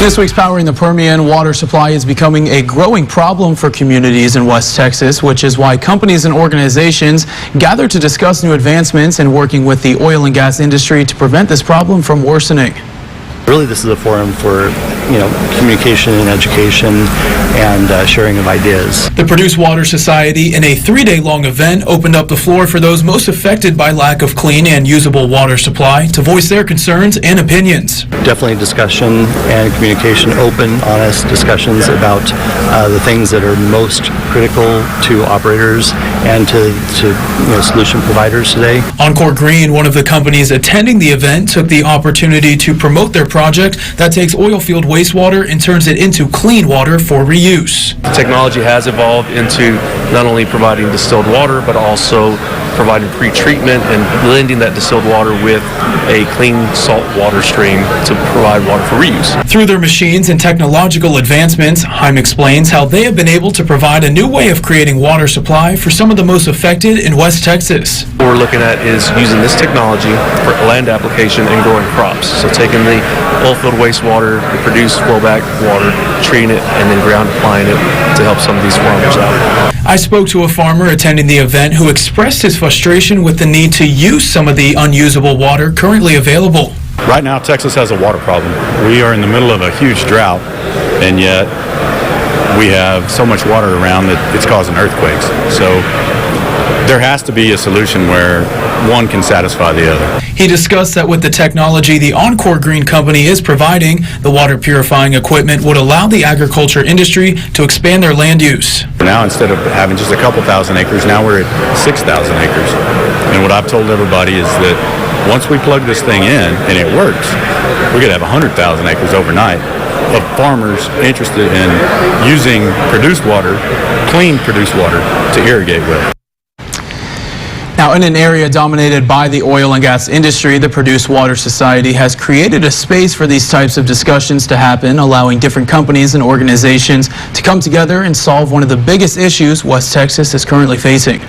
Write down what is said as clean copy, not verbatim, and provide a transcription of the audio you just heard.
This week's Powering the Permian water supply is becoming a growing problem for communities in West Texas, which is why companies and organizations gather to discuss new advancements in working with the oil and gas industry to prevent this problem from worsening. Really, this is a forum for, communication and education and sharing of ideas. The Produce Water Society, in a 3-day-long event, opened up the floor for those most affected by lack of clean and usable water supply to voice their concerns and opinions. Definitely discussion and communication, open, honest discussions about the things that are most critical to operators and to solution providers today. Encore Green, one of the companies attending the event, took the opportunity to promote their project that takes oil field wastewater and turns it into clean water for reuse. The technology has evolved into not only providing distilled water, but also providing pre-treatment and blending that distilled water with a clean salt water stream to provide water for reuse. Through their machines and technological advancements, Heim explains how they have been able to provide a new way of creating water supply for some of the most affected in West Texas. What we're looking at is using this technology for land application and growing crops. So taking the oil field wastewater, the produced flowback water, treating it, and then ground applying it to help some of these farmers out. I spoke to a farmer attending the event who expressed his frustration with the need to use some of the unusable water currently available. Right now, Texas has a water problem. We are in the middle of a huge drought, and yet we have so much water around that it's causing earthquakes. So there has to be a solution where one can satisfy the other. He discussed that with the technology the Encore Green Company is providing, the water purifying equipment would allow the agriculture industry to expand their land use. Now, instead of having just a couple thousand acres, now we're at 6,000 acres. And what I've told everybody is that once we plug this thing in and it works, we're going to have 100,000 acres overnight of farmers interested in using produced water, clean produced water, to irrigate with. Now, in an area dominated by the oil and gas industry, the Produce Water Society has created a space for these types of discussions to happen, allowing different companies and organizations to come together and solve one of the biggest issues West Texas is currently facing.